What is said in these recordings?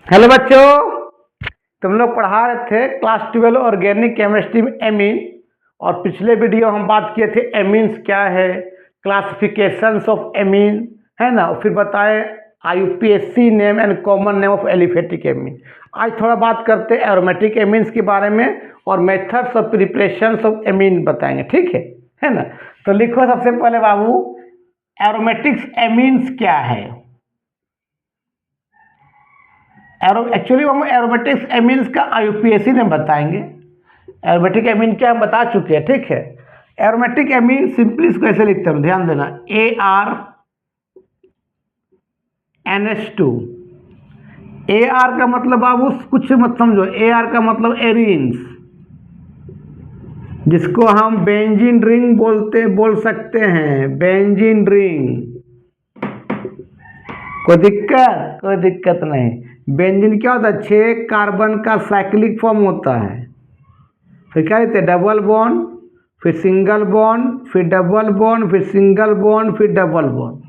Hello बच्चों, तुम लोग पढ़ा रहे थे क्लास 12 ऑर्गेनिक केमिस्ट्री में एमीन। और पिछले वीडियो हम बात किए थे एमीन्स क्या है, क्लासिफिकेशंस ऑफ एमीन, है ना। और फिर बताए IUPAC name and common name of aliphatic amine. आज थोड़ा बात करते हैं एरोमेटिक एमीन्स के बारे में और methods of preparations of amine बताएंगे, ठीक है ना। तो लिखो सबसे पहले बाबू, एरोमेटिक्स एमीन्स क्या है। एक्चुअली हम एरोमेटिक्स एमीन्स का आईयूपीएसी में बताएंगे। एरोमेटिक एमीन क्या हम बता चुके हैं, ठीक है। एरोमेटिक एमीन सिंपली इसको ऐसे लिखते हैं, ध्यान देना, ArNH2। AR का मतलब बाबू कुछ मत समझो, AR का मतलब एरीन्स, जिसको हम बेंजीन रिंग बोल सकते हैं, बेंजीन रिंग। कोई दिक्कत नहीं। बेंजीन क्या होता है, 6 कार्बन का साइक्लिक फॉर्म होता है। फिर क्या कहते हैं, डबल बॉन्ड, फिर सिंगल बॉन्ड, फिर डबल बॉन्ड, फिर सिंगल बॉन्ड, फिर डबल बॉन्ड।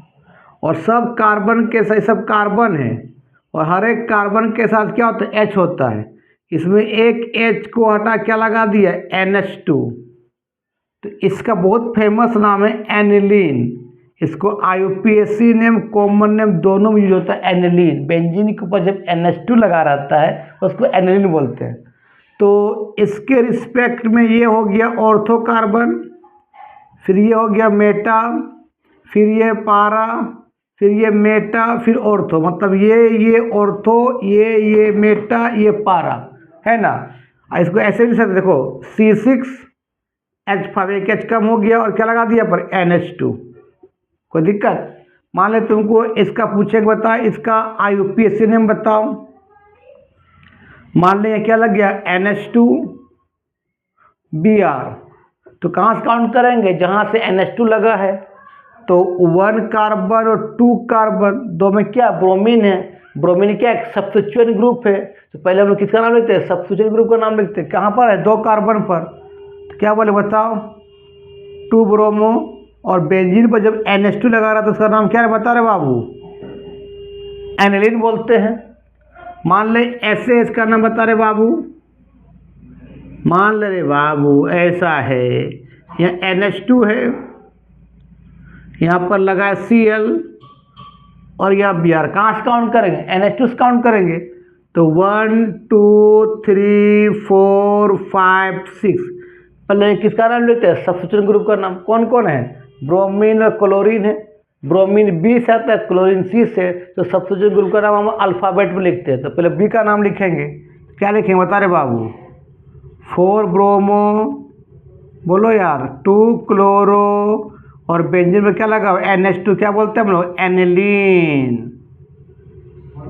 और सब कार्बन के साथ, सब कार्बन है और हर एक कार्बन के साथ क्या होता है, H होता है। इसमें एक H को हटा क्या लगा दिया, NH2। तो इसका बहुत फेमस नाम है एनिलीन। इसको आईयूपीएसी नेम, कॉमन नेम दोनों में यूज होता है, एनिलीन। बेंजीन के ऊपर जब NH2 लगा रहता है उसको एनिलीन बोलते हैं। तो इसके रिस्पेक्ट में ये हो गया ऑर्थो कार्बन, फिर ये हो गया मेटा, फिर ये पारा, फिर ये मेटा, फिर ऑर्थो। मतलब ये ऑर्थो, ये मेटा, ये पारा, है ना। इसको ऐसे भी सकते, देखो C6H5, एक H कम हो गया और क्या लगा दिया पर NH2। कोई दिक्कत। मान ले तुमको इसका पूछेगा, बता इसका आईयूपीएसी नेम बताओ। मान लें क्या लग गया, NH2Br। तो कहाँ से काउंट करेंगे, जहाँ से NH2 लगा है। तो 1 कार्बन और 2 कार्बन, दो में क्या ब्रोमीन है। ब्रोमीन क्या एक सब्स्टिट्यूएंट ग्रुप है। तो पहले हम लोग किसका नाम लिखते हैं, सब्स्टिट्यूएंट ग्रुप का नाम लिखते हैं। कहाँ पर है, 2 कार्बन पर। तो क्या बोले बताओ, 2 ब्रोमो। और बेंजीन पर जब NH2 लगा रहा तो उसका नाम क्या है, बता रहे बाबू, एनिलीन बोलते हैं। मान ले ऐसे इसका नाम बता रहे बाबू, मान ले रे बाबू ऐसा है, यहाँ NH2 है, यहाँ पर लगा है Cl और यहाँ Br। कहाँ से काउंट करेंगे, NH2 से काउंट करेंगे। तो 1 2 3 4 5 6। पहले किसका नाम लेते हैं, सब्स्टिट्यूएंट ग्रुप का नाम। कौन कौन है, ब्रोमीन और क्लोरीन है। ब्रोमीन B से आता है, क्लोरीन C से। तो सब्स्टिट्यूएंट ग्रुप का नाम हम अल्फ़ाबेट में लिखते हैं। तो पहले B का नाम लिखेंगे, क्या लिखेंगे बता रहे बाबू, 4 ब्रोमो, बोलो यार, 2 क्लोरो, और बेंजीन में क्या लगा, NH2, क्या बोलते हैं हम लोग, एनिलीन।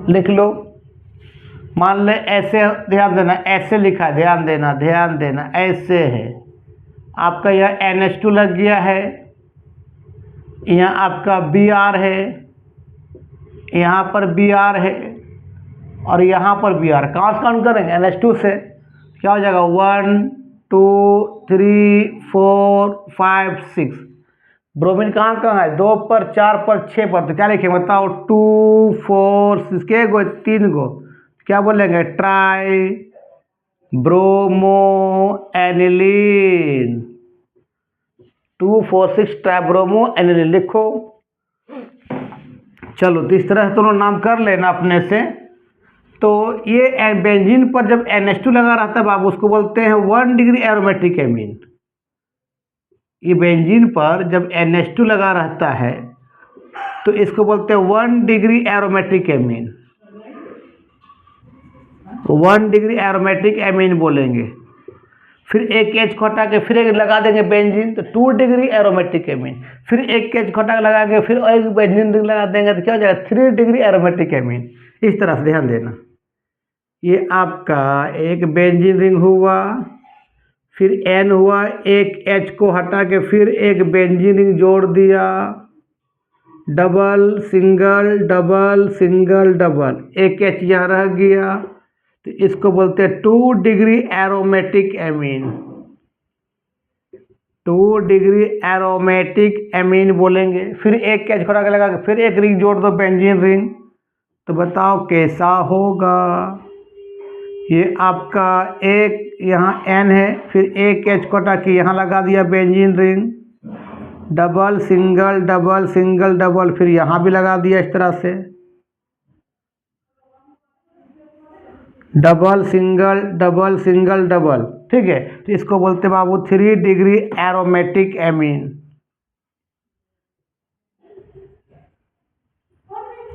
लिख लो। मान ले ऐसे, ध्यान देना, ऐसे लिखा, ध्यान देना ऐसे है। आपका यह NH2 लग गया है, यहाँ आपका Br है, यहाँ पर Br है और यहाँ पर Br। कहाँ से काउंट करेंगे, NH2 से। क्या हो जाएगा, 1 2 3 4 5 6। ब्रोमीन कहाँ कहाँ है, 2 पर, 4 पर, 6 पर। तो क्या लिखेंगे बताओ, 2 4 6 के गो, 3 गो। क्या बोलेंगे, try bromo aniline. 2 4 6 tribromo aniline लिखो। चलो, तो इस तरह से तुम नाम कर लेना अपने से। तो ये बेंजीन पर जब NH2 लगा रहता है बाबू, उसको बोलते हैं 1 डिग्री एरोमेटिक एमीन। ये बेंजीन पर जब NH2 लगा रहता है तो इसको बोलते हैं 1 degree aromatic amine. 1 degree aromatic amine बोलेंगे। फिर एक H को हटा के फिर एक लगा देंगे बेंजीन, तो 2 डिग्री एरोमेटिक एमीन। फिर एक H को हटा के लगा के फिर एक बेंजीन रिंग लगा देंगे, तो क्या हो जाएगा, 3 डिग्री एरोमेटिक एमीन। इस तरह से ध्यान देना। ये आपका एक बेंजीन रिंग हुआ, फिर N हुआ, एक H को हटा के फिर एक बेंजीन रिंग जोड़ दिया, double single double single double, एक H यहाँ रह गया। तो इसको बोलते हैं 2 degree aromatic amine. 2 degree aromatic amine बोलेंगे। फिर एक H को हटा के लगा के फिर एक रिंग जोड़ दो, बेंजीन रिंग, तो बताओ कैसा होगा। ये आपका एक यहाँ N है, फिर एक H को हटा के यहाँ लगा दिया benzene ring, double single double single double, फिर यहाँ भी लगा दिया इस तरह से, double single double single double. ठीक है, तो इसको बोलते हैं बाबू 3 डिग्री एरोमेटिक एमीन।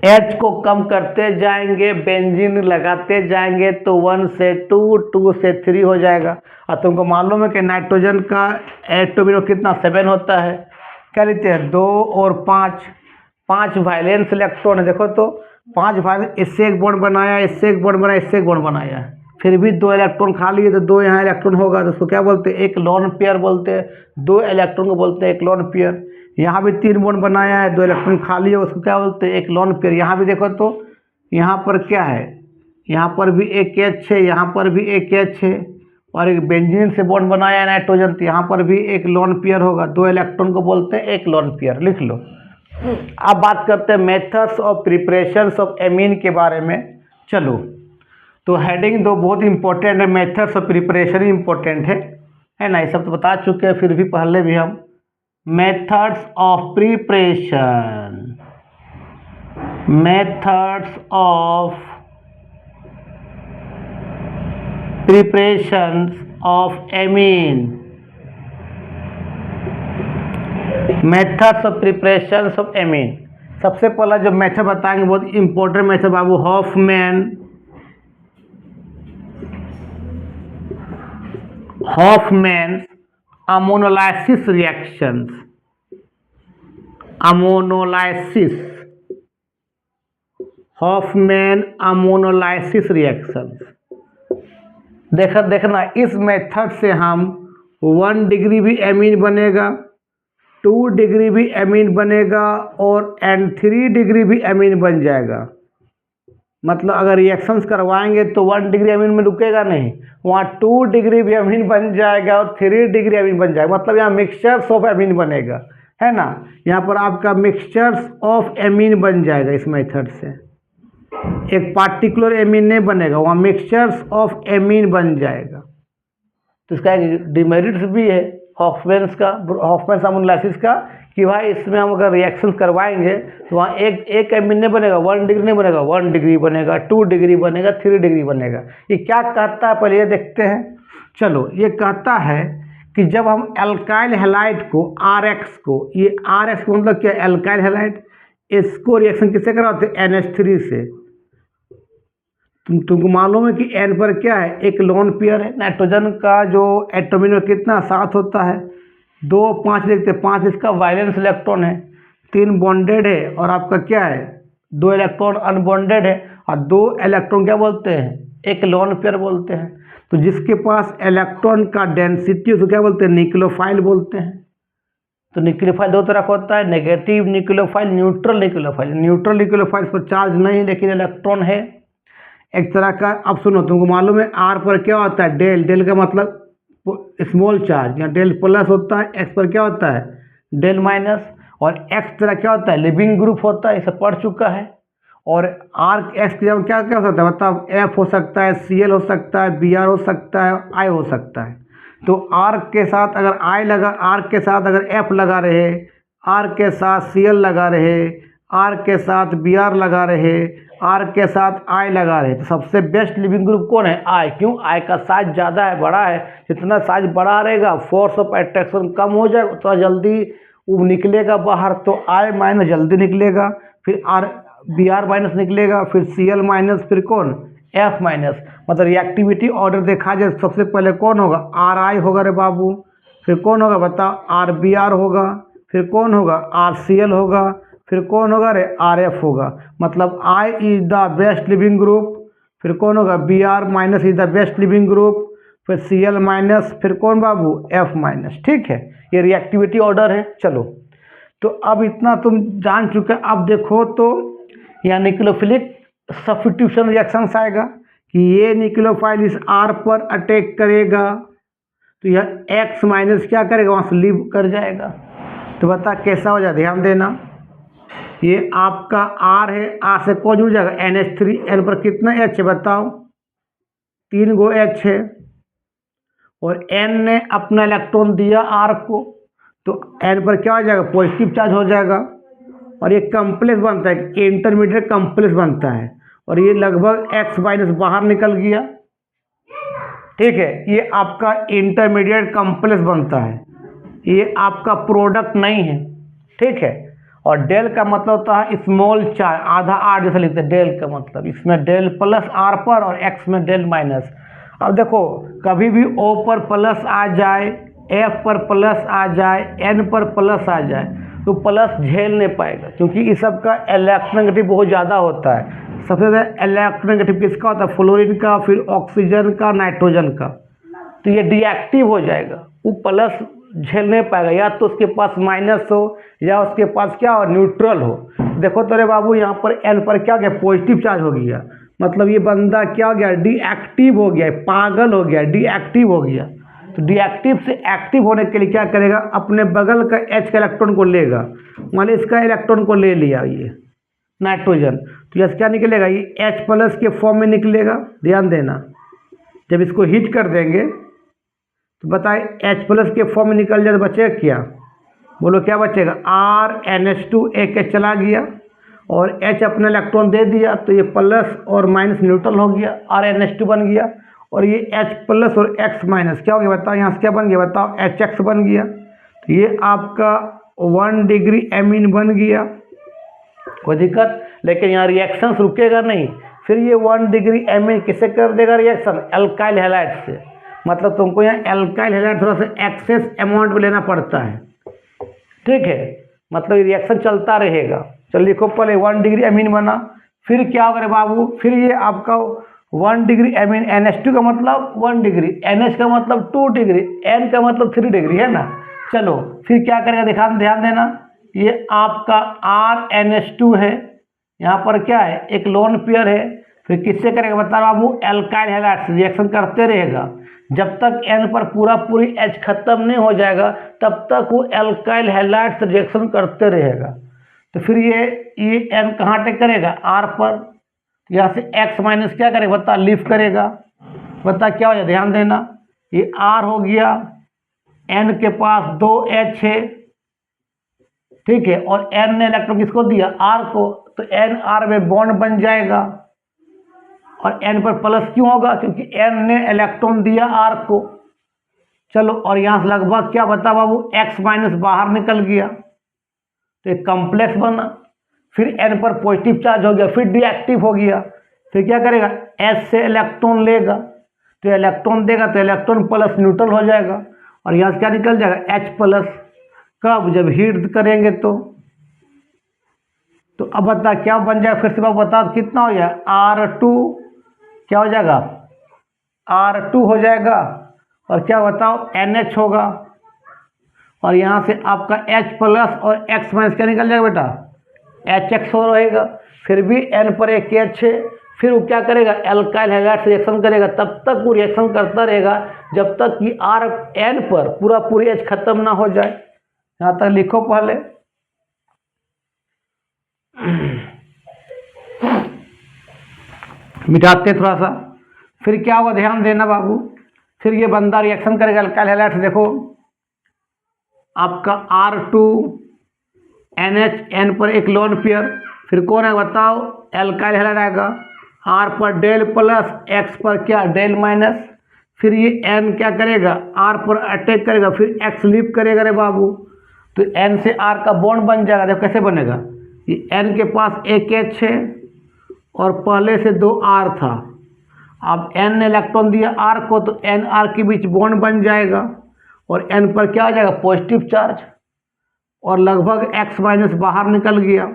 H को कम करते जाएंगे, बेंजीन लगाते जाएंगे, तो 1 से 2, 2 से 3 हो जाएगा। और तुमको मालूम है कि नाइट्रोजन का एटॉमिक नंबर कितना 7 होता है। क्या लिखते हैं 2 और 5, 5 वायलेंस इलेक्ट्रॉन है। देखो तो 5 वायलेंस, इससे एक बॉन्ड बनाया, इससे एक बॉन्ड बनाया, इससे एक बॉन्ड बनाया, फिर भी 2 इलेक्ट्रॉन खाली है, तो 2 यहाँ इलेक्ट्रॉन होगा, तो उसको क्या बोलते हैं एक लोन पेयर बोलते हैं। 2 इलेक्ट्रॉन को बोलते हैं एक लोन पेयर। यहाँ भी 3 बॉन्ड बनाया है, 2 इलेक्ट्रॉन खाली है, उसको क्या बोलते हैं एक लोन पेयर। यहाँ भी देखो तो यहाँ पर क्या है, यहाँ पर भी एक H है, यहाँ पर भी एक H है, और एक बेंजीन से बॉन्ड बनाया है नाइट्रोजन, तो यहाँ पर भी एक लोन पेयर होगा। 2 इलेक्ट्रॉन को बोलते हैं एक लोन पेयर, लिख लो। अब बात करते हैं methods of preparations of amine के बारे में। चलो, तो हेडिंग दो बहुत इंपॉर्टेंट है, मेथड्स ऑफ प्रिपरेशन इंपॉर्टेंट है ना, ये सब तो बता चुके हैं, फिर भी पहले भी हम methods of preparation, methods of preparations of amine, methods of preparations of amine. सबसे पहला जो मेथड बताएंगे बहुत इंपॉर्टेंट मेथड बाबू, Hofmann ammonolysis reactions, ammonolysis, Hofmann ammonolysis reactions. देखना इस मेथड से हम 1 डिग्री भी एमीन बनेगा, 2 डिग्री भी एमीन बनेगा, और 3 डिग्री भी एमीन बन जाएगा। मतलब अगर रिएक्शंस करवाएंगे तो 1 डिग्री एमीन में रुकेगा नहीं, वहाँ 2 डिग्री भी एमीन बन जाएगा और 3 डिग्री एमीन बन जाएगा। मतलब यहाँ मिक्सचर्स ऑफ एमीन बनेगा, है ना। यहाँ पर आपका मिक्सचर्स ऑफ एमीन बन जाएगा इस मेथड से, एक पार्टिकुलर एमीन नहीं बनेगा, वहाँ मिक्सचर्स ऑफ एमीन बन जाएगा। तो इसका एक डिमेरिट्स भी है हॉफमैन्स का, हॉफमैन्स अमोनोलाइसिस का, कि भाई इसमें हम अगर रिएक्शन करवाएंगे तो वहाँ एक एमीन नहीं बनेगा, 1 डिग्री नहीं बनेगा, 1 डिग्री बनेगा, 2 डिग्री बनेगा, 3 डिग्री बनेगा। ये क्या कहता है पहले ये देखते हैं। चलो, ये कहता है कि जब हम एल्काइल हैलाइड को RX को, ये RX मतलब क्या, एल्काइल हैलाइड, इसको रिएक्शन किससे कराते हैं NH3 से। तुमको मालूम है कि N पर क्या है, एक लोन पेयर है। नाइट्रोजन का जो एटॉमिक नंबर कितना 7 होता है, 2 5 लिखते हैं, 5 इसका वायलेंस इलेक्ट्रॉन है, 3 बॉन्डेड है, और आपका क्या है 2 इलेक्ट्रॉन अनबॉन्डेड है, और 2 इलेक्ट्रॉन क्या बोलते हैं एक लोन पेयर बोलते हैं। तो जिसके पास इलेक्ट्रॉन का डेंसिटी उसको क्या बोलते हैं न्यूक्लियोफाइल बोलते हैं। तो न्यूक्लियोफाइल 2 तरह का होता है, negative nucleophile, neutral nucleophile. Neutral nucleophile पर चार्ज नहीं लेकिन इलेक्ट्रॉन है एक तरह का। अब सुनो, तुमको मालूम है R पर क्या होता है डेल, डेल का मतलब स्मॉल चार्ज, यहाँ डेल प्लस होता है, X पर क्या होता है डेल माइनस, और X तरह क्या होता है लिविंग ग्रुप होता है, इसे पढ़ चुका है। और R X की जगह क्या क्या हो सकता है, मतलब F हो सकता है, Cl हो सकता है, Br हो सकता है, I हो सकता है। तो R के साथ अगर I लगा, R के साथ अगर F लगा रहे, R के साथ Cl लगा रहे, R के साथ Br लगा रहे, R के साथ I लगा रहे, तो सबसे बेस्ट लिविंग ग्रुप कौन है I। क्यों, I का साइज ज़्यादा है, बड़ा है। जितना साइज बड़ा रहेगा फोर्स ऑफ अट्रैक्शन कम हो जाएगा, तो जल्दी वो निकलेगा बाहर, तो I माइनस जल्दी निकलेगा, फिर Br माइनस निकलेगा, फिर Cl माइनस, फिर कौन F माइनस। मतलब रिएक्टिविटी ऑर्डर देखा जाए सबसे पहले कौन होगा Ri होगा रे बाबू, फिर कौन होगा बताओ Rbr होगा, फिर कौन होगा Rcl होगा, फिर कौन होगा रे Rf होगा। मतलब I is the best leaving group, फिर कौन होगा Br minus is the best leaving group, फिर Cl माइनस, फिर कौन बाबू F माइनस। ठीक है, ये रिएक्टिविटी ऑर्डर है। चलो, तो अब इतना तुम जान चुके। अब देखो तो यहाँ न्यूक्लियोफिलिक सब्स्टिट्यूशन रिएक्शंस आएगा कि ये न्यूक्लियोफाइल इस R पर अटैक करेगा, तो यह X माइनस क्या करेगा वहाँ से लीव कर जाएगा। तो बता कैसा हो जाए, ध्यान देना। ये आपका R है, R से कौन जुड़ जाएगा NH3, N पर कितना H है बताओ, 3 गो H है, और N ने अपना इलेक्ट्रॉन दिया R को, तो N पर क्या हो जाएगा पॉजिटिव चार्ज हो जाएगा, और ये कॉम्प्लेक्स बनता है, इंटरमीडिएट कॉम्प्लेक्स बनता है, और ये लगभग X माइनस बाहर निकल गया। ठीक है, ये आपका इंटरमीडिएट कॉम्प्लेक्स बनता है, ये आपका प्रोडक्ट नहीं है। ठीक है, और डेल का मतलब होता है स्मॉल चार्ज, आधा आर जैसे लिखते हैं डेल का मतलब, इसमें डेल प्लस आर पर और एक्स में डेल माइनस। अब देखो कभी भी ओ पर प्लस आ जाए, एफ पर प्लस आ जाए, एन पर प्लस आ जाए, तो प्लस झेल नहीं पाएगा, क्योंकि इस सब का इलेक्ट्रोनेगेटिव बहुत ज़्यादा होता है। सबसे ज़्यादा इलेक्ट्रोनेगेटिव किसका होता है, फ्लोरीन का, फिर ऑक्सीजन का, नाइट्रोजन का। तो ये डिएक्टिव हो जाएगा, वो प्लस झेल नहीं पाएगा, या तो उसके पास माइनस हो या उसके पास क्या हो न्यूट्रल हो। देखो तो रे बाबू यहाँ पर एन पर क्या गया पॉजिटिव चार्ज हो गया, मतलब ये बंदा क्या हो गया डीएक्टिव हो गया, पागल हो गया, डीएक्टिव हो गया। तो डीएक्टिव से एक्टिव होने के लिए क्या करेगा, अपने बगल का एच का इलेक्ट्रॉन को लेगा, मान ली इसका इलेक्ट्रॉन को ले लिया ये नाइट्रोजन, तो यह क्या निकलेगा, ये H प्लस के फॉर्म में निकलेगा। ध्यान देना, जब इसको हीट कर देंगे तो बताए H प्लस के फॉर्म में निकल जाए तो बचेगा क्या, बोलो क्या बचेगा, RNH2 एक H चला गया और H अपना इलेक्ट्रॉन दे दिया, तो ये प्लस और माइनस न्यूट्रल हो गया, RNH2 बन गया, और ये H प्लस और X माइनस क्या हो गया बताओ, यहाँ से क्या बन गया बताओ, HX बन गया। तो ये आपका 1 डिग्री एमीन बन गया, कोई दिक्कत, लेकिन यहाँ रिएक्शन रुकेगा नहीं, फिर ये 1 डिग्री एमीन किससे कर देगा रिएक्शन, एल्काइल हैलाइड से। मतलब तुमको यहाँ एल्काइल हैलाइड थोड़ा सा एक्सेस अमाउंट में लेना पड़ता है। ठीक है, मतलब ये रिएक्शन चलता रहेगा। चल लिखो पहले 1 डिग्री एमीन बना, फिर क्या होगा बाबू, फिर ये आपका 1 डिग्री एमीन NH2 का मतलब 1 डिग्री, NH का मतलब 2 डिग्री, N का मतलब 3 डिग्री है ना। चलो फिर क्या करेगा, ध्यान देना, ये आपका RNH2 है, यहाँ पर क्या है एक लोन पेयर है, फिर किससे करेगा बता बाबू, एल्काइल हैलाइड से रिएक्शन करते रहेगा, जब तक N पर पूरी H खत्म नहीं हो जाएगा तब तक वो एल्काइल हैलाइड से रिएक्शन करते रहेगा। तो फिर ये N कहाँ टेक करेगा, R पर, यहाँ से X माइनस क्या करेगा बता, लीफ करेगा, बता क्या हो जाए, ध्यान देना, ये R हो गया, N के पास 2 H है, ठीक है, और N ने इलेक्ट्रॉन किसको दिया, R को, तो N R में बॉन्ड बन जाएगा, और N पर प्लस क्यों होगा, क्योंकि N ने इलेक्ट्रॉन दिया R को। चलो, और यहाँ से लगभग क्या बता बाबू, X माइनस बाहर निकल गया, तो एक कॉम्प्लेक्स बना, फिर N पर पॉजिटिव चार्ज हो गया, फिर डीएक्टिव हो गया, फिर क्या करेगा, S से इलेक्ट्रॉन लेगा, तो इलेक्ट्रॉन देगा तो इलेक्ट्रॉन प्लस न्यूट्रल हो जाएगा, और यहाँ से क्या निकल जाएगा H प्लस, कब, जब हीट करेंगे तो अब बता क्या बन जाएगा, फिर से बाबू बता कितना हो जाएगा, R2 क्या हो जाएगा, R2 हो जाएगा, और क्या बताओ NH होगा, और यहाँ से आपका H प्लस और X माइनस क्या निकल जाएगा बेटा, HX हो रहेगा, फिर भी N पर एक H है, फिर वो क्या करेगा, एल्काइल हैलाइड से रिएक्शन करेगा, तब तक वो रिएक्शन करता रहेगा जब तक कि N पर पूरी H खत्म ना हो जाए। यहाँ तक लिखो पहले, मिटाते थोड़ा सा, फिर क्या होगा ध्यान देना बाबू, फिर ये बंदा रिएक्शन करेगा एल्काइल हैलाइड से, देखो आपका R2 NH, N पर एक लोन पेयर, फिर कौन है बताओ, एल्काइल हैलाइड आएगा, R पर डेल प्लस, X पर क्या डेल माइनस, फिर ये N क्या करेगा, R पर अटैक करेगा, फिर X लीप करेगा रे बाबू, तो N से R का बॉन्ड बन जाएगा। देखो कैसे बनेगा, ये N के पास एक H है और पहले से 2 R था, अब N ने इलेक्ट्रॉन दिया R को, तो N R के बीच बॉन्ड बन जाएगा, और N पर क्या आ जाएगा पॉजिटिव चार्ज, और लगभग X माइनस बाहर निकल गया,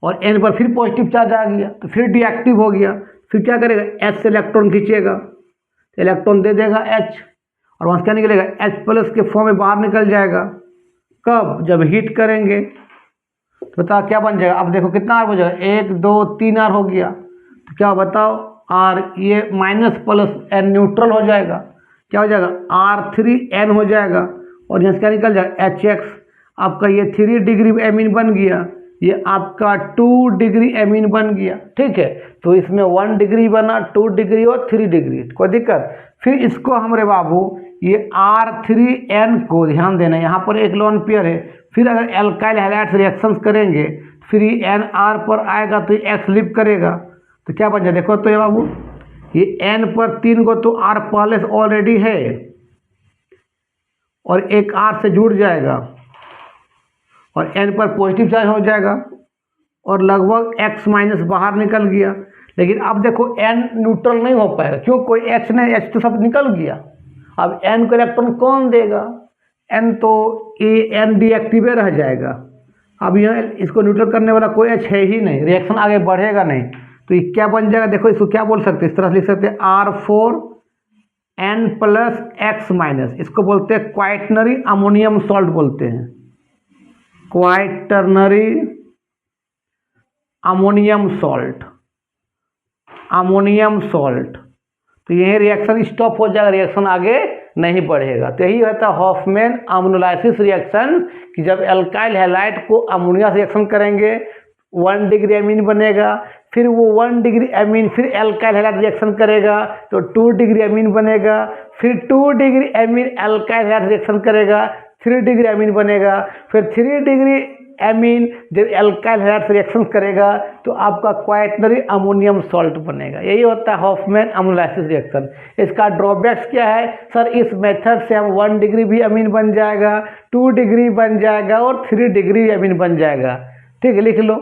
और N पर फिर पॉजिटिव चार्ज आ गया, तो फिर डीएक्टिव हो गया, फिर क्या करेगा H से इलेक्ट्रॉन खींचेगा, तो इलेक्ट्रॉन दे देगा H, और वहाँ से क्या निकलेगा H प्लस के फॉर्म में बाहर निकल जाएगा, कब, जब हीट करेंगे, तो बता क्या बन जाएगा, अब देखो कितना R हो जाएगा, 1 2 3 R हो गया, तो क्या बताओ R, ये माइनस प्लस N न्यूट्रल हो जाएगा, क्या हो जाएगा R3N हो जाएगा, और यहाँ से क्या निकल जाएगा HX, आपका ये 3 डिग्री एमीन बन गया, ये आपका 2 डिग्री एमीन बन गया। ठीक है, तो इसमें 1 डिग्री बना, 2 डिग्री और 3 डिग्री, कोई दिक्कत। फिर इसको हमरे बाबू ये R3N को ध्यान देना, यहाँ पर एक लोन पेयर है। फिर अगर एल्काइल हैलाइड्स रिएक्शंस करेंगे फिर ये NR पर आएगा तो ये X लिप करेगा तो क्या बन जाए, देखो तो ये बाबू ये N पर 3 को तो R पहले से ऑलरेडी है और एक R से जुड़ जाएगा और N पर पॉजिटिव चार्ज हो जाएगा और लगभग X माइनस बाहर निकल गया। लेकिन अब देखो N न्यूट्रल नहीं हो पाएगा, क्यों, कोई H नहीं, H तो सब निकल गया। अब N को इलेक्ट्रॉन कौन देगा, N तो N डीएक्टिव रह जाएगा। अब यह इसको न्यूट्रल करने वाला कोई H है ही नहीं, रिएक्शन आगे बढ़ेगा नहीं। तो ये क्या बन जाएगा, देखो इसको क्या बोल सकते हैं, इस तरह से लिख सकते हैं R4N प्लस X माइनस, इसको बोलते हैं क्वाइटनरी अमोनियम सॉल्ट बोलते हैं, क्वाइटरनरी अमोनियम सॉल्ट, अमोनियम सॉल्ट। तो यही रिएक्शन स्टॉप हो जाएगा, रिएक्शन आगे नहीं बढ़ेगा। तो यही होता है हॉफमैन अमोनोलाइसिस रिएक्शन कि जब एल्काइल हैलाइड को अमोनिया से रिएक्शन करेंगे 1 डिग्री एमीन बनेगा, फिर वो 1 डिग्री एमीन फिर एल्काइल हैलाइड रिएक्शन करेगा तो 2 डिग्री एमीन बनेगा, फिर 2 degree amine alkyl halide reaction करेगा 3 डिग्री एमीन बनेगा, फिर 3 डिग्री एमीन जब एल्काइल हैलाइड रिएक्शन करेगा तो आपका क्वाइटनरी अमोनियम सॉल्ट बनेगा। यही होता है हॉफमैन अमोनोलाइसिस रिएक्शन। इसका ड्रॉबैक्स क्या है सर, इस मेथड से हम 1 डिग्री भी एमीन बन जाएगा, 2 डिग्री बन जाएगा और 3 डिग्री एमीन बन जाएगा। ठीक है, लिख लो।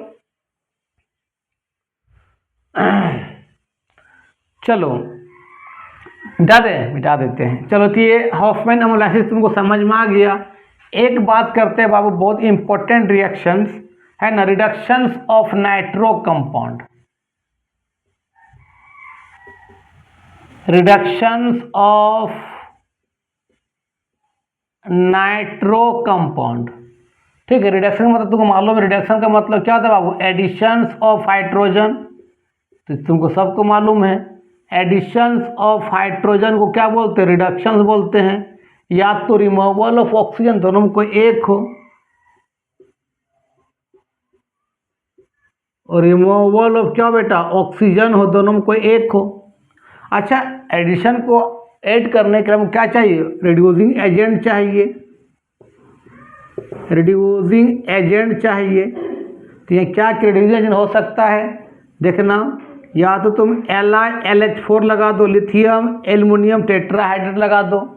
चलो मिटा देते हैं। चलो तो ये हॉफमैन अमोनोलाइसिस तुमको समझ में आ गया। एक बात करते हैं बाबू, बहुत इंपॉर्टेंट रिएक्शंस है ना, reductions of nitro compound, reductions of nitro compound. ठीक है, रिडक्शन का मतलब तुमको मालूम है, रिडक्शन का मतलब क्या होता है बाबू, एडिशंस ऑफ हाइड्रोजन, तो तुमको सबको मालूम है। एडिशंस ऑफ हाइड्रोजन को क्या बोलते हैं, रिडक्शंस बोलते हैं। या तो रिमूवल ऑफ ऑक्सीजन, दोनों में कोई एक हो, और रिमूवल ऑफ क्या बेटा, ऑक्सीजन हो, दोनों में कोई एक हो। अच्छा, एडिशन को ऐड करने के लिए क्या चाहिए, रिड्यूसिंग एजेंट चाहिए, रिड्यूसिंग एजेंट चाहिए। तो ये क्या रिड्यूसिंग एजेंट हो सकता है, देखना, या तो तुम LiLH4 लगा दो, लिथियम एल्युमिनियम टेट्राहाइड्रेट लगा दो,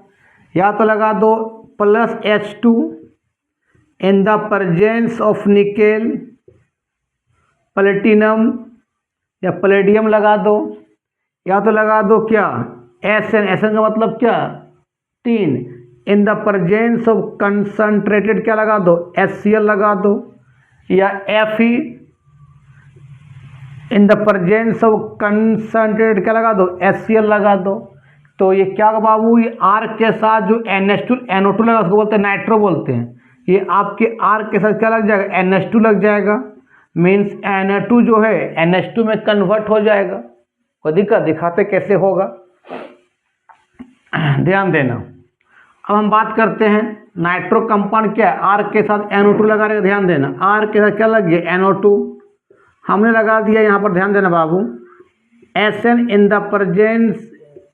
या तो लगा दो +H2 in the presence of nickel, platinum या प्लेडियम लगा दो, या तो लगा दो क्या SN का मतलब क्या, tin, in the presence of concentrated क्या लगा दो, HCl लगा दो, या Fe in the presence of concentrated क्या लगा दो, HCl लगा दो। तो ये क्या बाबू, ये R के साथ जो NO2 लगा उसको बोलते हैं नाइट्रो बोलते हैं, ये आपके R के साथ क्या लग जाएगा, NH2 लग जाएगा, मीन्स Na2 जो है NH2 में कन्वर्ट हो जाएगा। कोई दिक्कत, दिखाते कैसे होगा, ध्यान देना। अब हम बात करते हैं नाइट्रो कंपाउंड क्या है, R के साथ NO2 लगा रहेगा, ध्यान देना, R के साथ क्या लग गया, NO2 हमने लगा दिया, यहाँ पर ध्यान देना बाबू, SN in the presence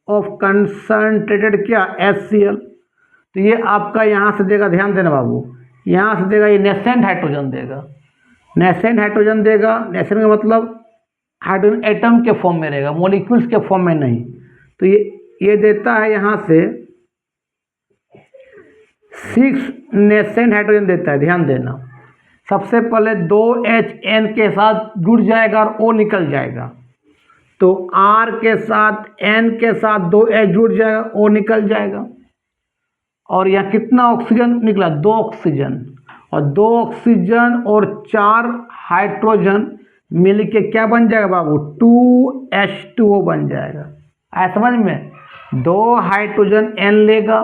of concentrated क्या, HCl। तो ये आपका यहाँ से देगा, ध्यान देना बाबू, यहाँ से देगा, ये नेसेंट हाइड्रोजन देगा, नेसेंट हाइड्रोजन देगा। नेसेंट का मतलब हाइड्रोजन एटम के फॉर्म में रहेगा, मॉलिक्यूल्स के फॉर्म में नहीं। तो ये देता है यहाँ से 6 नेसेंट हाइड्रोजन देता है, ध्यान देना। सबसे पहले 2HN के साथ जुड़ जाएगा और O निकल जाएगा, तो R के साथ N के साथ 2H जुड़ जाएगा, O निकल जाएगा, और यहाँ कितना ऑक्सीजन निकला, 2 ऑक्सीजन, और 2 ऑक्सीजन और 4 हाइड्रोजन मिल के क्या बन जाएगा बाबू, 2H2O बन जाएगा। आया समझ में, 2 हाइड्रोजन N लेगा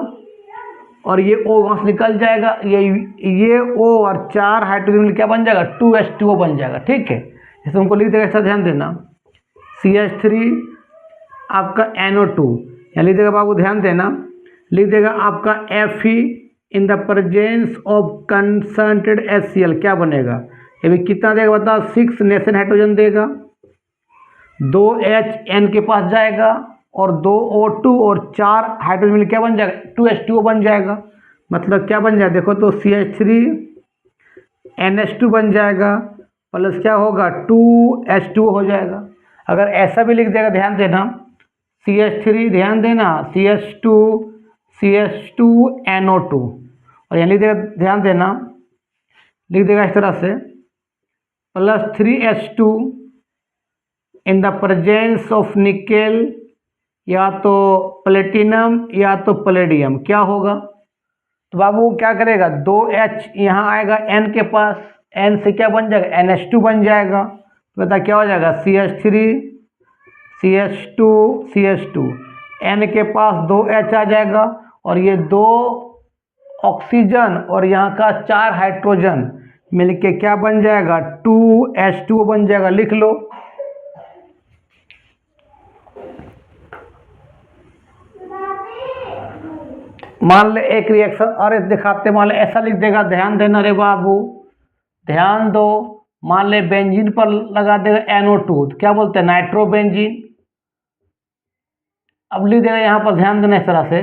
और ये O वहाँ से निकल जाएगा, ये O और 4 हाइड्रोजन मिल क्या बन जाएगा, 2H2O बन जाएगा। ठीक है, इसे हमको लिख देगा, ऐसा ध्यान देना, CH3 आपका NO2, यहाँ लिख देगा बाबू, ध्यान देना, लिख देगा आपका Fe in the presence of concentrated HCl क्या बनेगा? ये भी कितना देगा बताओ? 6 नेशन हाइड्रोजन देगा, 2 HN के पास जाएगा और 2 O2 और 4 हाइड्रोजन मिल क्या बन जाएगा? 2H2O बन जाएगा। मतलब क्या बन जाएगा देखो तो CH3 NH2 बन जाएगा प्लस क्या होगा 2H2O हो जाएगा। अगर ऐसा भी लिख देगा ध्यान देना CH3 ध्यान देना CH2 NO2 और यहाँ लिख देगा ध्यान देना लिख देगा इस तरह से plus 3H2 in the presence of nickel या तो प्लेटिनम या तो पैलेडियम क्या होगा? तो बाबू क्या करेगा 2H यहाँ आएगा N के पास, N से क्या बन जाएगा NH2 बन जाएगा। तो बता क्या हो जाएगा CH3 CH2 N के पास 2H आ जाएगा और ये 2 ऑक्सीजन और यहाँ का 4 हाइड्रोजन मिलके क्या बन जाएगा 2H2O बन जाएगा। लिख लो। मान ले एक रिएक्शन और दिखाते मान ले ऐसा लिख देगा ध्यान देना रे बाबू ध्यान दो। मान ले बेंजीन पर लगा देगा NO2 तो क्या बोलते हैं नाइट्रोबेंजीन। अब लिख देगा यहाँ पर ध्यान देना इस तरह से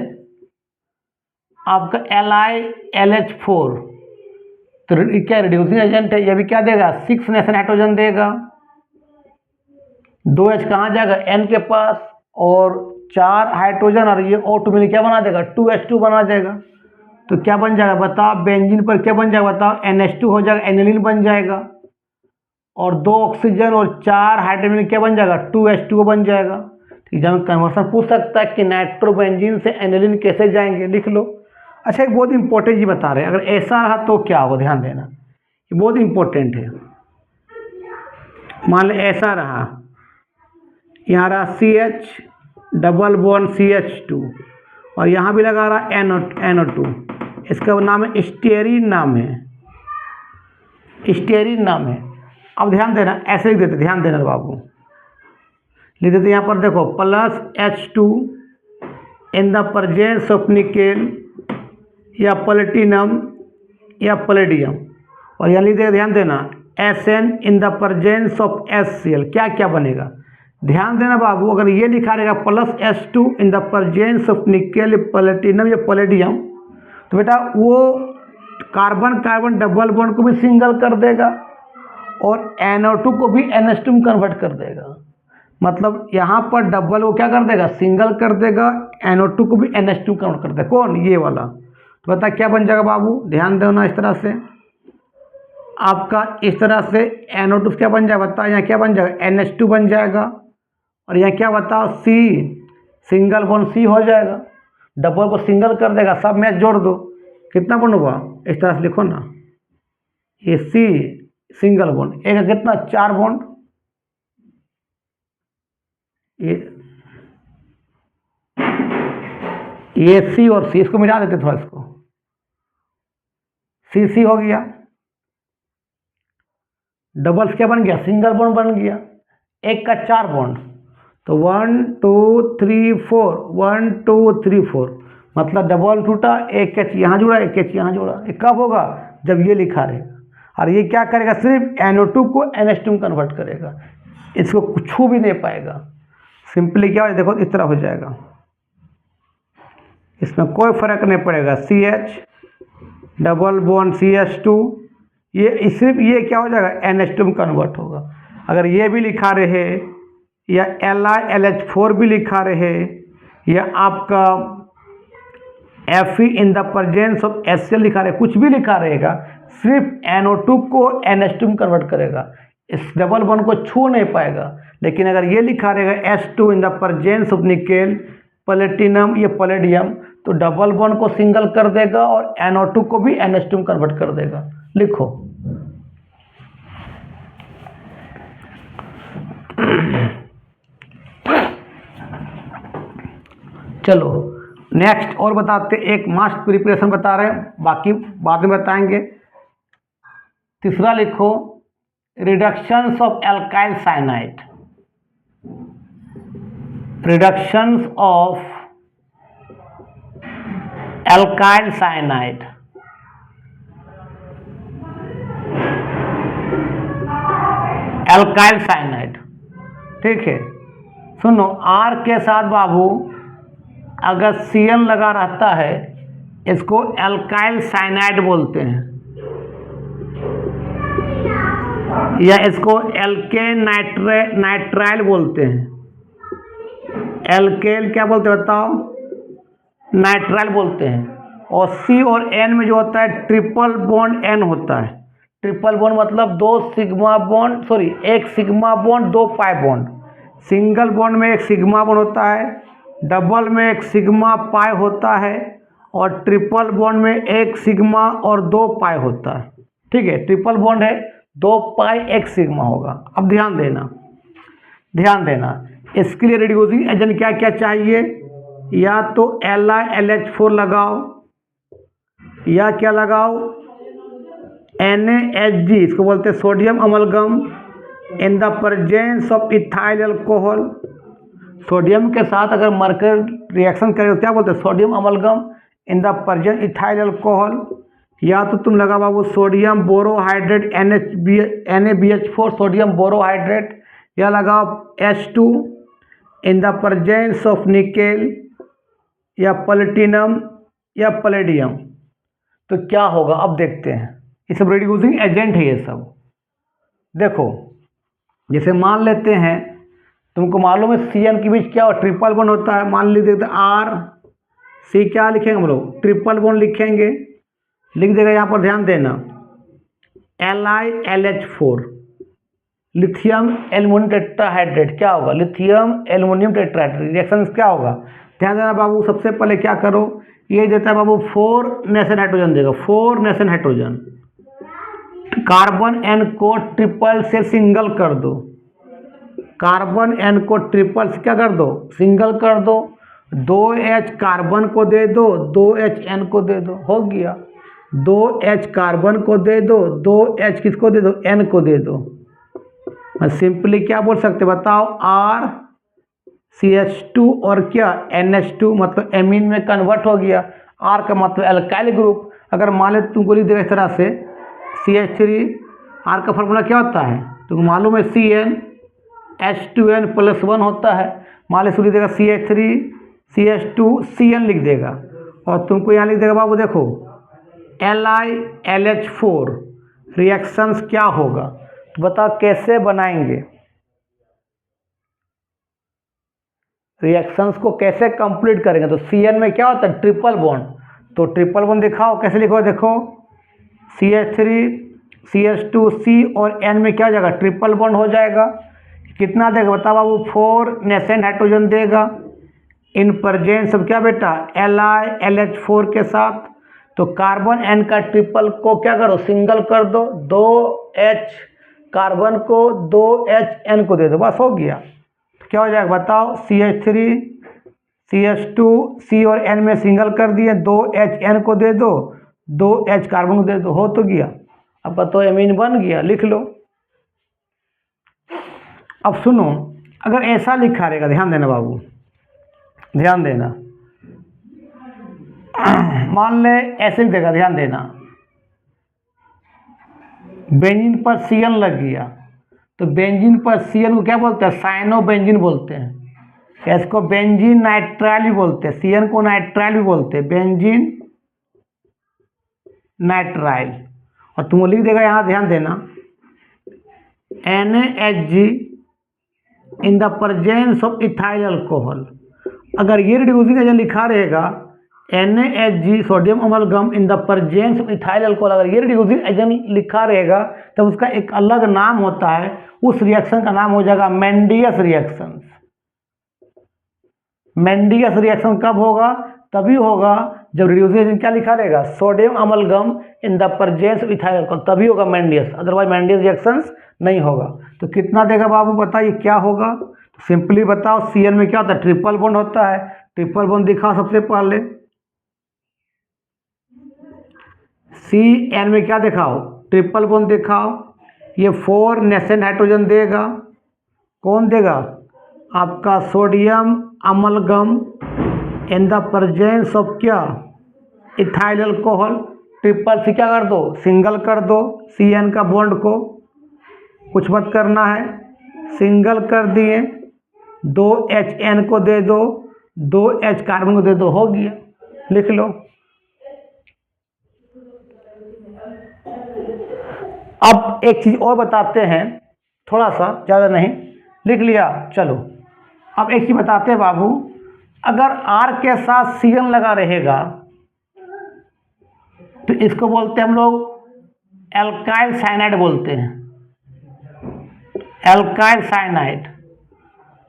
आपका LiLH4 तो क्या रिड्यूसिंग एजेंट है। ये भी क्या देगा 6 नेशन हाइड्रोजन देगा, 2H कहाँ जाएगा N के पास और 4 हाइड्रोजन और ये O2 मिल क्या बना देगा 2H2 बना देगा। तो क्या बन जाएगा बताओ बेंजीन पर क्या बन जाएगा बताओ NH2 हो जाएगा एनिलीन बन जाएगा और 2 ऑक्सीजन और 4 हाइड्रोजन क्या बन जाएगा 2H2O बन जाएगा। ठीक है कन्वर्सन पूछ सकता है कि नाइट्रोबेंजीन से एनिलीन कैसे जाएंगे लिख लो। अच्छा एक बहुत इंपॉर्टेंट चीज बता रहे हैं अगर ऐसा रहा तो क्या होगा ध्यान देना ये बहुत इंपॉर्टेंट है। मान लो ऐसा रहा यहाँ रहा CH डबल बॉन्ड CH2 और यहाँ भी लगा रहा NO2 इसका नाम है स्टीयरीन नाम है स्टीयरीन नाम है। अब ध्यान देना ऐसे लिख देते ध्यान देना बाबू लिख देते यहाँ पर देखो plus H2 in the presence of nickel या प्लेटिनम या पैलेडियम और यहाँ लिख देगा ध्यान देना SN in the presence of HCl क्या क्या बनेगा ध्यान देना बाबू। अगर ये लिखा रहेगा plus H2 in the presence of nickel platinum या पैलेडियम तो बेटा वो कार्बन कार्बन डबल बॉन्ड को भी सिंगल कर देगा और NO2 को भी NH2 में कन्वर्ट कर देगा। मतलब यहाँ पर डबल वो क्या कर देगा सिंगल कर देगा NO2 को भी NH2 कन्वर्ट कर देगा। कौन ये वाला तो बता क्या बन जाएगा बाबू ध्यान देना इस तरह से आपका इस तरह से NO2 क्या बन जाएगा बता यहाँ क्या बन जाएगा NH2 बन जाएगा और यहाँ क्या बताओ C सिंगल बॉन्ड C हो जाएगा डबल को सिंगल कर देगा सब मैच जोड़ दो कितना बॉन्ड हुआ इस तरह से लिखो ना ये C सिंगल बॉन्ड एक कितना 4 बॉन्ड ये C और C इसको मिला देते थोड़ा इसको C हो गया डबल्स क्या बन गया सिंगल बॉन्ड बन गया एक का 4 बॉन्ड तो 1 2 3 4 1 2 3 4 मतलब डबल टूटा एक H यहाँ जुड़ा एक H यहाँ जुड़ा। ये कब होगा जब ये लिखा रहेगा और ये क्या करेगा सिर्फ NO2 को NH2 में कन्वर्ट करेगा इसको छू भी नहीं पाएगा। सिंपली क्या हो देखो इस तरह हो जाएगा इसमें कोई फर्क नहीं पड़ेगा CH डबल बॉन्ड CH2 ये सिर्फ ये क्या हो जाएगा NH2 में कन्वर्ट होगा। अगर ये भी लिखा रहे या LiLH4 भी लिखा रहे या आपका Fe in the presence of HCl लिखा रहे कुछ भी लिखा रहेगा सिर्फ NO2 को NH2 में कन्वर्ट करेगा इस डबल बॉन्ड को छू नहीं पाएगा। लेकिन अगर ये लिखा रहेगा H2 in the presence of nickel platinum या पैलेडियम तो डबल बॉन्ड को सिंगल कर देगा और NO2 को भी NH2 में कन्वर्ट कर देगा। लिखो चलो नेक्स्ट और बताते एक मास प्रिपरेशन बता रहे हैं बाकी बाद में बताएंगे। तीसरा लिखो reductions of alkyl cyanide reductions of alkyl cyanide alkyl cyanide. ठीक है, सुनो, R के साथ बाबू अगर Cl लगा रहता है इसको एल्काइल साइनाइड बोलते हैं, या इसको एल्केन नाइट्राइल बोलते हैं। एल्केन क्या बोलते हैं बताओ? नाइट्राइल बोलते हैं। और C और N में जो होता है ट्रिपल बॉन्ड N होता है। ट्रिपल बॉन्ड मतलब एक sigma bond 2 pi bond. Single bond में एक सिग्मा बॉन्ड होता है, डबल में एक सिग्मा पाई होता है, और ट्रिपल बॉन्ड में एक सिग्मा और 2 पाई होता है। ठीक है, ट्रिपल बॉन्ड है, 2 पाई एक सिग्मा होगा। अब ध्यान देना, इसके लिए रिड्यूसिंग एजेंट क्या क्या चाहिए? या तो LiLH4 लगाओ, या क्या लगाओ, NaHG, इसको बोलते हैं sodium amalgam, in the presence of ethyl alcohol. Sodium के साथ अगर मरकर रिएक्शन करे तो क्या बोलते हैं? Sodium amalgam in the presence ethyl alcohol. या तो तुम लगा बाबू sodium borohydrate NaBH4 sodium borohydrate, या लगाओ H2 in the presence of nickel या प्लेटिनम या पैलेडियम। तो क्या होगा अब देखते हैं। ये सब रिड्यूसिंग एजेंट है ये सब। देखो, जैसे मान लेते हैं तुमको मालूम है CN के बीच क्या हो, ट्रिपल बॉन्ड होता है। मान लीजिए RC क्या लिखेंगे हम लोग? ट्रिपल बॉन्ड लिखेंगे, लिख देगा यहाँ पर, ध्यान देना, LiLH4 लिथियम एल्युमिनियम टेट्राहाइड्रेट। क्या होगा? Lithium aluminium टेट्राहाइड्रेट। रिएक्शन क्या होगा? ध्यान देना बाबू, सबसे पहले क्या करो, ये देता है बाबू 4 नेशन हाइड्रोजन देगा, 4 नेशन हाइड्रोजन। कार्बन N को ट्रिपल से सिंगल कर दो, कार्बन N को ट्रिपल से क्या कर दो? सिंगल कर दो। 2H कार्बन को दे दो, 2H N को दे दो, हो गया। 2H कार्बन को दे दो, 2H किसको दे दो? N को दे दो। सिंपली क्या बोल सकते बताओ? RCH2 और क्या NH2, मतलब एमीन में कन्वर्ट हो गया। R का मतलब एल्काइल ग्रुप। अगर मान ले तुमको लिख देगा इस तरह से CH3, R का फॉर्मूला क्या होता है तुमको मालूम है? CnH2n+1 होता है। मान ले लिख देगा CH3 CH2 CN लिख देगा, और तुमको यहाँ लिख देगा बाबू, देखो LiLH4 रिएक्शंस क्या होगा, तो बताओ कैसे बनाएंगे, रिएक्शंस को कैसे कंप्लीट करेंगे। तो CN में क्या होता है? Triple bond. तो ट्रिपल बॉन्ड दिखाओ, कैसे लिखो? देखो CH3 CH2 C और N में क्या हो जाएगा? ट्रिपल बॉन्ड हो जाएगा। कितना देगा बताओ बाबू? 4 नेशन हाइड्रोजन देगा इन प्रेजेंस अब क्या बेटा? LiLH4 के साथ। तो कार्बन N का ट्रिपल को क्या करो? सिंगल कर दो, 2H कार्बन को 2H N को दे दो, बस हो गया। तो क्या हो जाएगा बताओ? CH3 CH2 C और N में सिंगल कर दिए, 2H N को दे दो, 2H कार्बन को दे दो, हो तो गया। अब बताओ एमीन बन गया, लिख लो। अब सुनो, अगर ऐसा लिखा रहेगा, ध्यान देना बाबू, ध्यान देना, मान ले ऐसे ही देगा, ध्यान देना, बेंजीन पर Cn लग गया, तो बेंजीन पर Cn को क्या बोलते हैं? साइनो बेंजीन बोलते हैं। इसको बेंजीन नाइट्राइल भी बोलते हैं, Cn को नाइट्राइल भी बोलते हैं, बेंजीन नाइट्राइल। और तुम लिख देगा यहाँ, ध्यान देना, NaHG in the presence of ethyl alcohol. अगर ये रिड्यूसिंग एजेंट लिखा रहेगा NaHG sodium amalgam in the presence of ethyl alcohol, अगर ये रिड्यूसिंग एजेंट लिखा रहेगा तो उसका एक अलग नाम होता है, उस रिएक्शन का नाम हो जाएगा मेंडियस रिएक्शन। मेंडियस रिएक्शन कब होगा? तभी होगा जब रिड्यूसिंग एजेंट क्या लिखा रहेगा? Sodium amalgam in the presence of ethyl alcohol, तभी होगा मेंडियस, अदरवाइज मेंडियस रिएक्शंस नहीं होगा। तो कितना देगा बाबू बताइए क्या होगा? तो सिंपली बताओ, Cn में क्या होता है? ट्रिपल बॉन्ड होता है। ट्रिपल बॉन्ड दिखाओ सबसे पहले, Cn में क्या दिखाओ? ट्रिपल बॉन्ड दिखाओ। ये 4 नेशन हाइड्रोजन देगा, कौन देगा? आपका sodium amalgam in the presence of क्या? Ethyl alcohol. ट्रिपल से क्या कर दो? सिंगल कर दो Cn का बॉन्ड को, कुछ मत करना है, सिंगल कर दिए, 2HN को दे दो, 2H कार्बन को दे दो, हो गया, लिख लो। अब एक चीज़ और बताते हैं, थोड़ा सा, ज़्यादा नहीं, लिख लिया, चलो। अब एक चीज़ बताते हैं बाबू, अगर R के साथ CN लगा रहेगा तो इसको बोलते हैं हम लोग एल्काइल साइनाइड बोलते हैं, एल्काइल साइनाइड।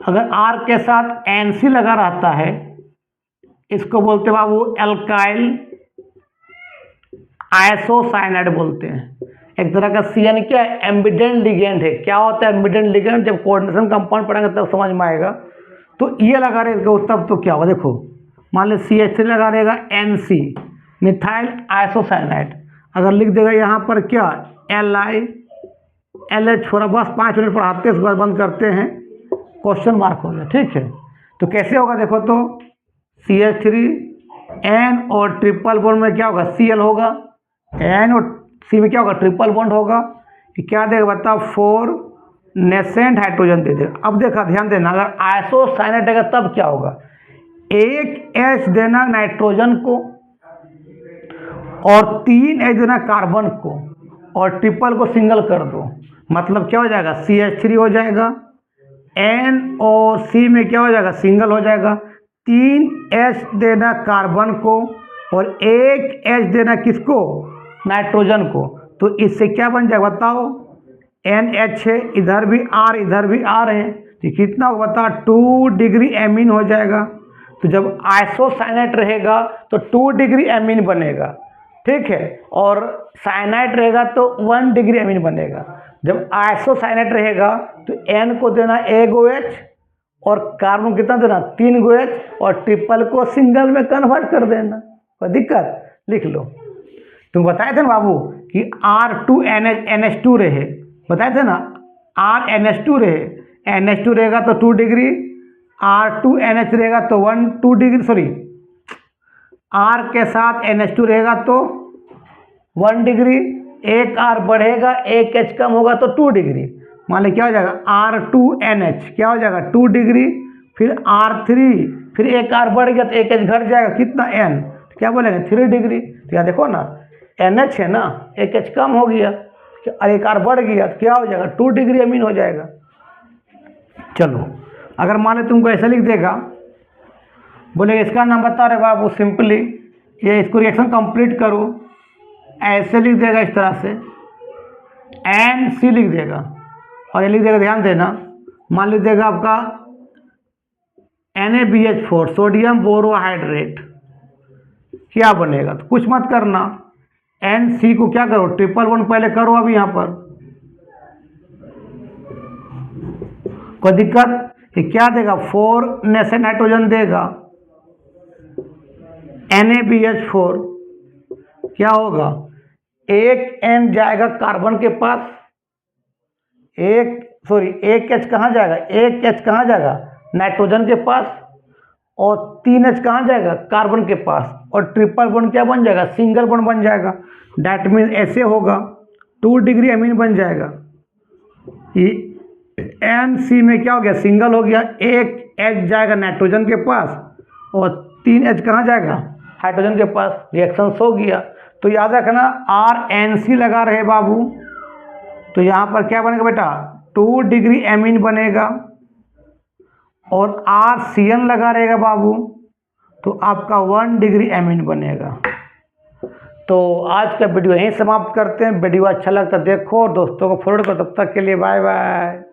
अगर R के साथ NC लगा रहता है इसको बोलते हैं बाबू एल्काइल आइसोसाइनाइड बोलते हैं। एक तरह का CN क्या है, एम्बिडेंट लिगेंड है। क्या होता है एम्बिडेंट लिगेंड? जब कोऑर्डिनेशन कंपाउंड पढ़ेंगे तब समझ में आएगा। तो ये लगा रहेगा तब तो क्या होगा, देखो मान लो CH3 लगा रहेगा NC, मिथाइल आइसोसाइनाइड। अगर लिख देगा यहाँ पर क्या, Li LH, थोड़ा बस 5 मिनट पढ़ाते हैं, इसके बाद बंद करते हैं, क्वेश्चन मार्क हो गया, ठीक है। तो कैसे होगा देखो तो, CH3 N और ट्रिपल बॉन्ड में क्या होगा, Cl होगा, N और C में क्या होगा, ट्रिपल बॉन्ड होगा। क्या देगा बताओ, 4 नेसेंट हाइड्रोजन दे देगा। अब देखा, ध्यान देना, अगर आइसोसाइनाइड देगा तब क्या होगा, एक H देना नाइट्रोजन को और 3 H देना कार्बन को और ट्रिपल को सिंगल कर दो, मतलब क्या हो जाएगा, CH3 हो जाएगा, N और C में क्या हो जाएगा, सिंगल हो जाएगा। 3 H देना कार्बन को और 1 H देना किसको, नाइट्रोजन को। तो इससे क्या बन जाएगा बताओ, NH है, इधर भी R इधर भी R है, तो कितना होगा बताओ, 2 डिग्री एमीन हो जाएगा। तो जब आइसोसाइनाइड रहेगा तो 2 डिग्री एमीन बनेगा, ठीक है, और साइनाइड रहेगा तो 1 डिग्री एमीन बनेगा। जब आइसोसाइनाइड रहेगा तो N को देना 1 OH और कार्बन कितना देना, 3 OH और ट्रिपल को सिंगल में कन्वर्ट कर देना। कोई दिक्कत, लिख लो। तुम बताए थे ना बाबू कि R2NH2 रहे, बताए थे ना, RNH2 रहे, NH2 रहेगा तो 2 डिग्री, R2NH रहेगा तो 2 डिग्री, सॉरी R के साथ NH2 रहेगा तो 1 डिग्री, एक R बढ़ेगा, एक H कम होगा तो 2 डिग्री। मान लो क्या हो जाएगा, R2NH क्या हो जाएगा, 2 डिग्री, फिर R3, फिर एक R बढ़ गया तो एक H घट जाएगा, कितना N, क्या बोलेंगे 3 डिग्री। तो यहाँ देखो ना, NH है ना, एक H कम हो गया और एक R बढ़ गया तो क्या हो जाएगा, 2 डिग्री एमीन हो जाएगा। चलो, अगर मान लो तुमको ऐसा लिख देगा, बोलेगा इसका नाम बता रहे बाबू, सिंपली ये इसको रिएक्शन कंप्लीट करो, ऐसे लिख देगा इस तरह से, NC लिख देगा और ये लिख देगा, ध्यान देना, मान लिख देगा आपका NaBH4 सोडियम बोरोहाइड्रेट, क्या बनेगा, तो कुछ मत करना, NC को क्या करो, ट्रिपल बॉन्ड पहले करो, अभी यहाँ पर कोई दिक्कत, ये क्या देगा, 4 नेसेंट नाइट्रोजन देगा, NaBH4 क्या होगा, एक N जाएगा कार्बन के पास, एक H कहाँ जाएगा, एक H कहाँ जाएगा, नाइट्रोजन के पास, और 3 H कहाँ जाएगा, कार्बन के पास, और ट्रिपल बॉन्ड क्या बन जाएगा, सिंगल बॉन्ड बन जाएगा। डैट मीन ऐसे होगा, 2 डिग्री एमीन बन जाएगा। ये NC में क्या हो गया, सिंगल हो गया, एक H जाएगा नाइट्रोजन के पास और 3 H कहाँ जाएगा, हाइड्रोजन के पास, रिएक्शन हो गया। तो याद रखना, RNC लगा रहे बाबू, तो यहाँ पर क्या बनेगा बेटा, 2 डिग्री एमीन बनेगा, और RCN लगा रहेगा बाबू तो आपका 1 डिग्री एमीन बनेगा। तो आज का वीडियो यहीं समाप्त करते हैं। वीडियो अच्छा लगता देखो और दोस्तों को फॉरवर्ड करो। तब तक के लिए बाय बाय।